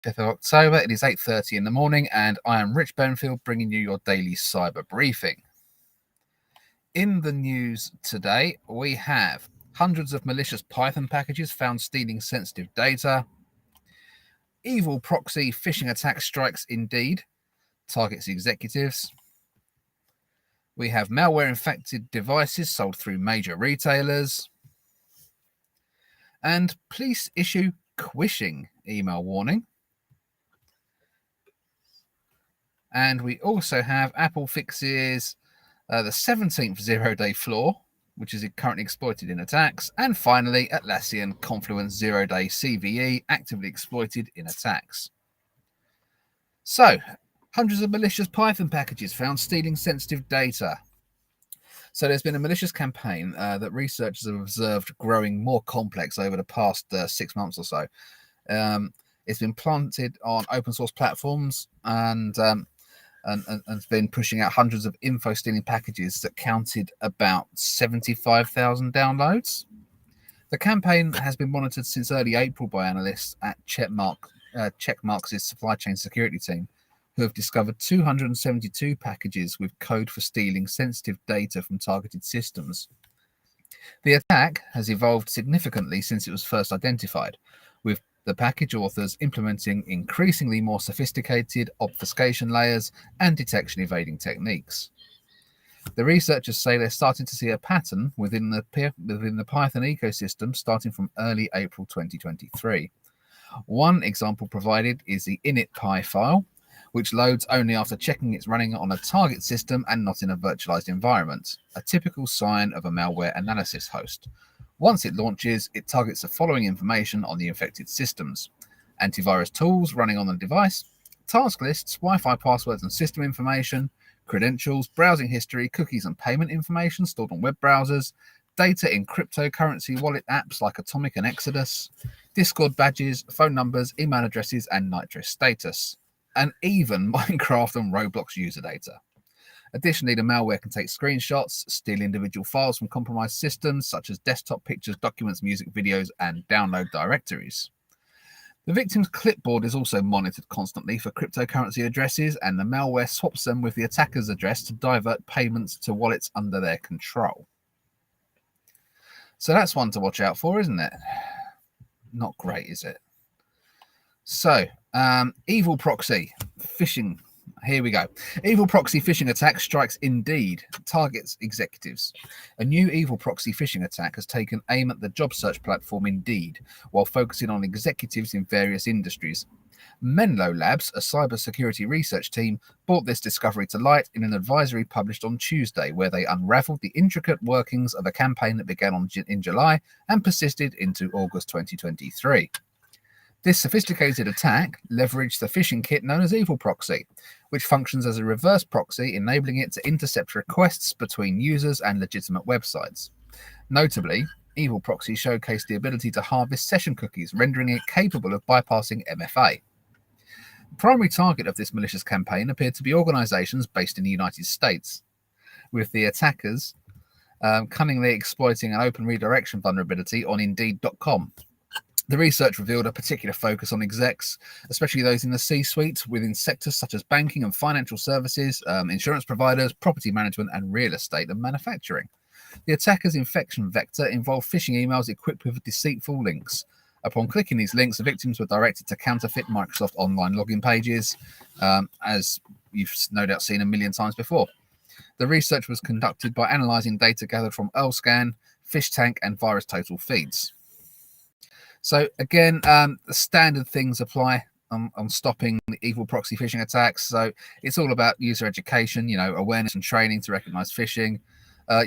5th of October. It is 8:30 in the morning, and I am Rich Benfield, bringing you your daily cyber briefing. In the news today, we have hundreds of malicious Python packages found stealing sensitive data. Evil proxy phishing attack strikes Indeed, targets executives. We have malware-infected devices sold through major retailers. And police issue quishing email warning. And we also have Apple fixes the 17th zero-day flaw, which is currently exploited in attacks. And finally, Atlassian Confluence zero-day CVE actively exploited in attacks. So, hundreds of malicious Python packages found stealing sensitive data. So there's been a malicious campaign that researchers have observed growing more complex over the past 6 months or so. It's been planted on open source platforms and has been pushing out hundreds of info stealing packages that counted about 75,000 downloads. The campaign has been monitored since early April by analysts at Checkmarx' supply chain security team, who have discovered 272 packages with code for stealing sensitive data from targeted systems. The attack has evolved significantly since it was first identified, with the package authors implementing increasingly more sophisticated obfuscation layers and detection evading techniques. The researchers say they're starting to see a pattern within the Python ecosystem starting from early April 2023. One example provided is the initpy file, which loads only after checking it's running on a target system and not in a virtualized environment, a typical sign of a malware analysis host. Once it launches, it targets the following information on the infected systems: antivirus tools running on the device, task lists, Wi-Fi passwords and system information, credentials, browsing history, cookies and payment information stored on web browsers, data in cryptocurrency wallet apps like Atomic and Exodus, Discord badges, phone numbers, email addresses, and Nitro status, and even Minecraft and Roblox user data. Additionally, the malware can take screenshots, steal individual files from compromised systems, such as desktop pictures, documents, music, videos, and download directories. The victim's clipboard is also monitored constantly for cryptocurrency addresses, and the malware swaps them with the attacker's address to divert payments to wallets under their control. So that's one to watch out for, isn't it? Not great, is it? So, evil proxy phishing. Here we go. Evil proxy phishing attack strikes Indeed, targets executives. A new evil proxy phishing attack has taken aim at the job search platform Indeed, while focusing on executives in various industries. Menlo Labs, a cybersecurity research team, brought this discovery to light in an advisory published on Tuesday, where they unraveled the intricate workings of a campaign that began in July and persisted into August 2023. This sophisticated attack leveraged the phishing kit known as Evil Proxy, which functions as a reverse proxy, enabling it to intercept requests between users and legitimate websites. Notably, Evil Proxy showcased the ability to harvest session cookies, rendering it capable of bypassing MFA. The primary target of this malicious campaign appeared to be organizations based in the United States, with the attackers cunningly exploiting an open redirection vulnerability on Indeed.com. The research revealed a particular focus on execs, especially those in the C-suite within sectors such as banking and financial services, insurance providers, property management, and real estate and manufacturing. The attacker's infection vector involved phishing emails equipped with deceitful links. Upon clicking these links, the victims were directed to counterfeit Microsoft online login pages, as you've no doubt seen a million times before. The research was conducted by analysing data gathered from EarlScan, PhishTank, and VirusTotal feeds. So again, the standard things apply on stopping the evil proxy phishing attacks. So it's all about user education, awareness and training to recognize phishing.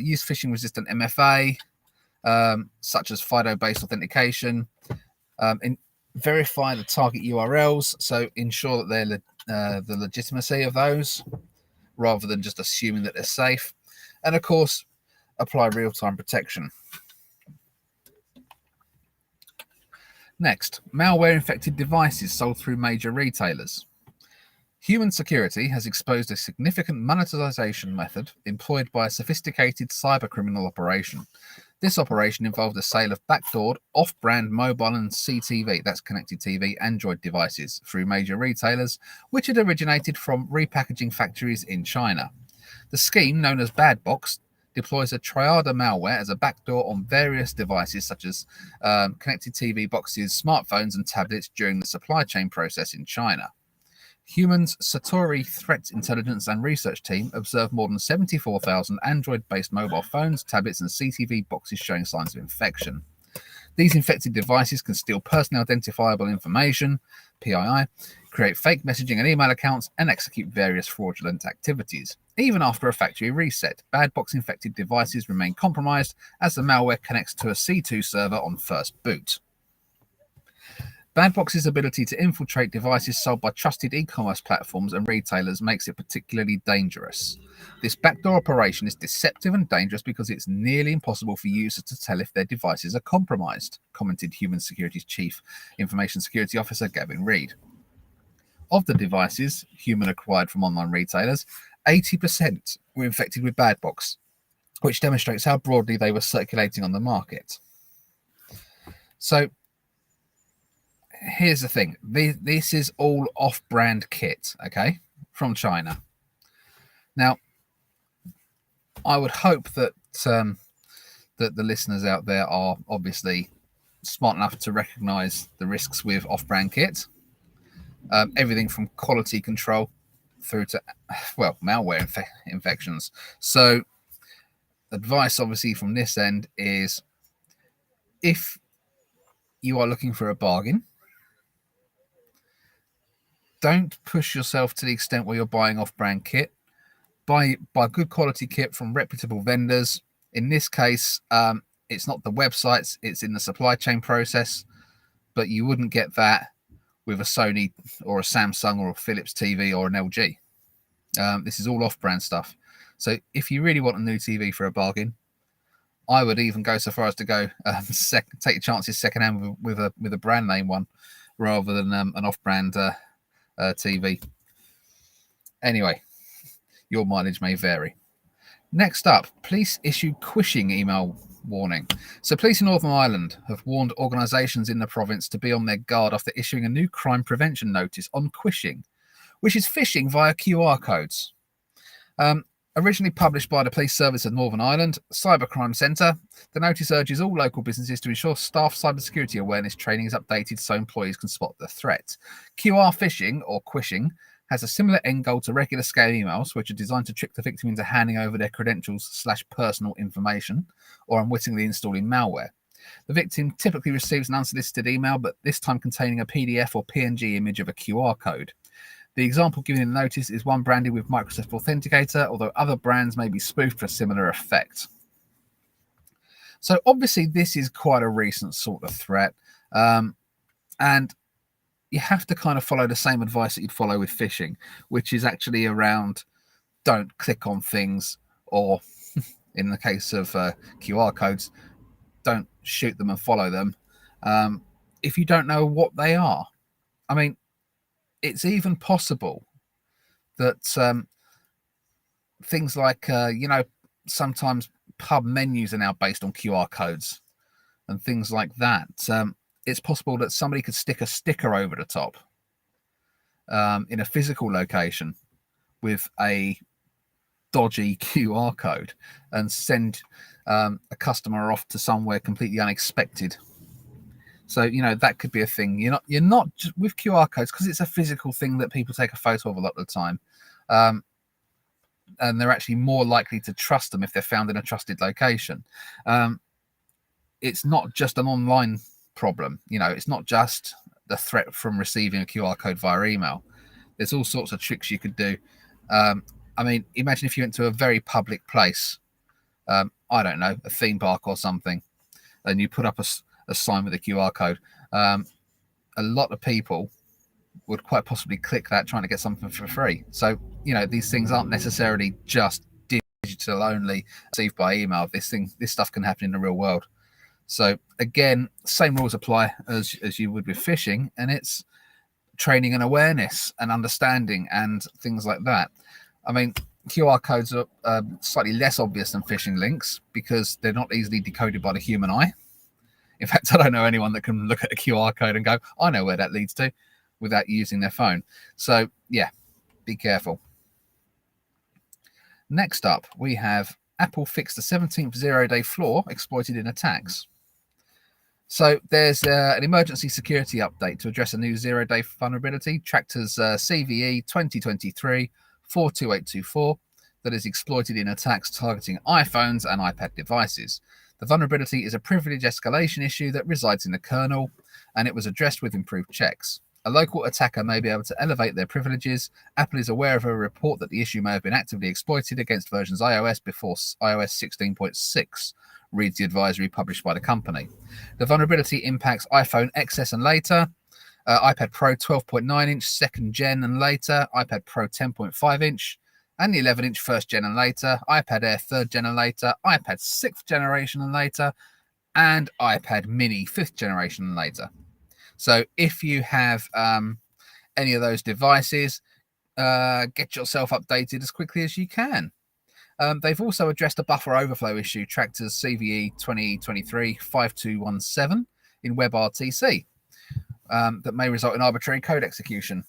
Use phishing-resistant MFA, such as FIDO-based authentication. Verify the target URLs, so ensure that they're the legitimacy of those, rather than just assuming that they're safe. And of course, apply real-time protection. Next, malware-infected devices sold through major retailers. Human Security has exposed a significant monetization method employed by a sophisticated cybercriminal operation. This operation involved the sale of backdoored, off-brand mobile and CTV, that's connected TV, Android devices through major retailers, which had originated from repackaging factories in China. The scheme, known as Badbox, deploys a Triada malware as a backdoor on various devices such as connected TV boxes, smartphones, and tablets during the supply chain process in China. Human's Satori Threat Intelligence and Research Team observed more than 74,000 Android-based mobile phones, tablets, and CTV boxes showing signs of infection. These infected devices can steal personally identifiable information, PII, create fake messaging and email accounts, and execute various fraudulent activities. Even after a factory reset, Badbox-infected devices remain compromised as the malware connects to a C2 server on first boot. Badbox's ability to infiltrate devices sold by trusted e-commerce platforms and retailers makes it particularly dangerous. This backdoor operation is deceptive and dangerous because it's nearly impossible for users to tell if their devices are compromised, commented Human Security's Chief Information Security Officer Gavin Reed. Of the devices Human acquired from online retailers, 80% were infected with Badbox, which demonstrates how broadly they were circulating on the market. So, here's the thing. This is all off-brand kit, okay, from China. Now, I would hope that that the listeners out there are obviously smart enough to recognize the risks with off-brand kit. Everything from quality control through to, well, malware infections. So, advice, obviously, from this end is if you are looking for a bargain, don't push yourself to the extent where you're buying off-brand kit. Buy good quality kit from reputable vendors. In this case, it's not the websites, it's in the supply chain process, but you wouldn't get that with a Sony or a Samsung or a Philips TV or an LG. This is all off-brand stuff. So if you really want a new TV for a bargain, I would even go so far as to go take your chances secondhand with a brand name one rather than an off-brand TV. Anyway, your mileage may vary. Next up, police issue quishing email warning. So police in Northern Ireland have warned organisations in the province to be on their guard after issuing a new crime prevention notice on quishing, which is phishing via QR codes. Originally published by the Police Service of Northern Ireland Cybercrime Centre, the notice urges all local businesses to ensure staff cybersecurity awareness training is updated so employees can spot the threat. QR phishing, or quishing, has a similar end goal to regular scale emails, which are designed to trick the victim into handing over their credentials/personal information or unwittingly installing malware. The victim typically receives an unsolicited email, but this time containing a PDF or PNG image of a QR code. The example given in the notice is one branded with Microsoft Authenticator, although other brands may be spoofed for a similar effect. So obviously this is quite a recent sort of threat, and you have to kind of follow the same advice that you'd follow with phishing, which is actually around don't click on things, or in the case of QR codes, don't shoot them and follow them if you don't know what they are. I mean, it's even possible that things like, sometimes pub menus are now based on QR codes and things like that. It's possible that somebody could stick a sticker over the top in a physical location with a dodgy QR code and send a customer off to somewhere completely unexpected. So, that could be a thing. You're not with QR codes, because it's a physical thing that people take a photo of a lot of the time. And they're actually more likely to trust them if they're found in a trusted location. It's not just an online problem. It's not just the threat from receiving a QR code via email. There's all sorts of tricks you could do. Imagine if you went to a very public place, I don't know, a theme park or something, and you put up a sign with a QR code. A lot of people would quite possibly click that trying to get something for free. So, these things aren't necessarily just digital only, received by email. This stuff can happen in the real world. So again, same rules apply as you would with phishing, and it's training and awareness and understanding and things like that. I mean, QR codes are slightly less obvious than phishing links because they're not easily decoded by the human eye. In fact, I don't know anyone that can look at a QR code and go, I know where that leads to, without using their phone. So, yeah, be careful. Next up, we have Apple fixed the 17th zero-day flaw exploited in attacks. So there's an emergency security update to address a new zero-day vulnerability, tracked as CVE 2023-42824, that is exploited in attacks targeting iPhones and iPad devices. The vulnerability is a privilege escalation issue that resides in the kernel, and it was addressed with improved checks. A local attacker may be able to elevate their privileges. Apple is aware of a report that the issue may have been actively exploited against versions iOS before iOS 16.6, reads the advisory published by the company. The vulnerability impacts iPhone XS and later, iPad Pro 12.9-inch 2nd gen and later, iPad Pro 10.5-inch, and the 11-inch 1st gen and later, iPad Air 3rd gen and later, iPad 6th generation and later, and iPad Mini 5th generation and later. So if you have any of those devices, get yourself updated as quickly as you can. They've also addressed a buffer overflow issue tracked as CVE 2023-5217 in WebRTC that may result in arbitrary code execution.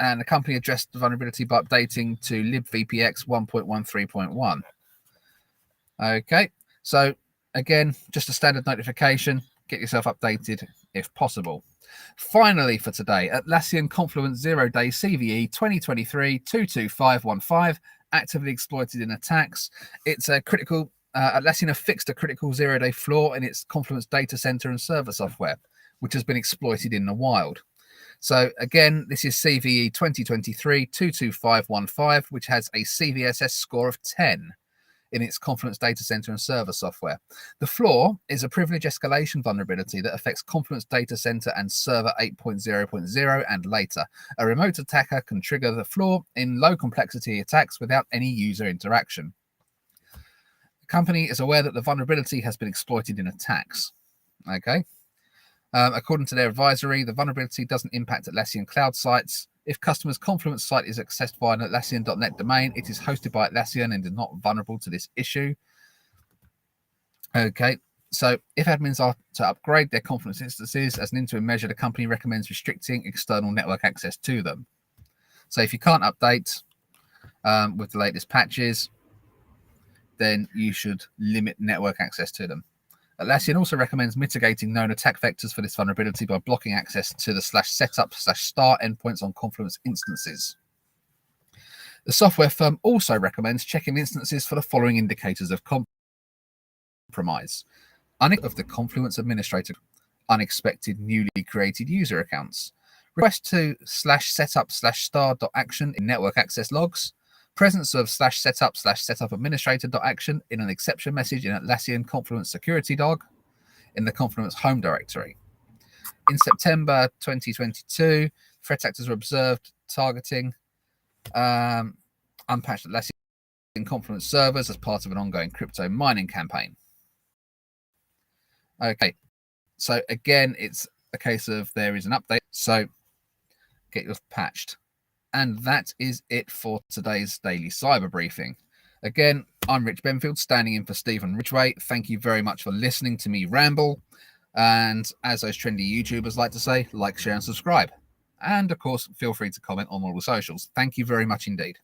And the company addressed the vulnerability by updating to libvpx 1.13.1. Okay, so again, just a standard notification. Get yourself updated if possible. Finally for today, Atlassian Confluence 0-Day CVE 2023-22515, actively exploited in attacks. It's a critical, Atlassian have fixed a critical 0-day flaw in its Confluence data center and server software, which has been exploited in the wild. So again, this is CVE 2023-22515, which has a CVSS score of 10 in its Confluence data center and server software. The flaw is a privilege escalation vulnerability that affects Confluence data center and server 8.0.0 and later. A remote attacker can trigger the flaw in low complexity attacks without any user interaction. The company is aware that the vulnerability has been exploited in attacks. Okay. According to their advisory, the vulnerability doesn't impact Atlassian cloud sites. If customer's Confluence site is accessed via an Atlassian.net domain, it is hosted by Atlassian and is not vulnerable to this issue. Okay, so if admins are to upgrade their Confluence instances as an interim measure, the company recommends restricting external network access to them. So if you can't update with the latest patches, then you should limit network access to them. Atlassian also recommends mitigating known attack vectors for this vulnerability by blocking access to the /setup/star endpoints on Confluence instances. The software firm also recommends checking instances for the following indicators of compromise: of the Confluence administrator, unexpected newly created user accounts, request to /setup/star.action in network access logs, presence of /setup/setup administrator.action in an exception message in Atlassian Confluence security log in the Confluence home directory. In September 2022, threat actors were observed targeting unpatched Atlassian Confluence servers as part of an ongoing crypto mining campaign. Okay, so again, it's a case of there is an update, so get yours patched. And that is it for today's daily cyber briefing. Again, I'm Rich Benfield, standing in for Stephen Ridgway. Thank you very much for listening to me ramble. And as those trendy YouTubers like to say, like, share, and subscribe. And of course, feel free to comment on all the socials. Thank you very much indeed.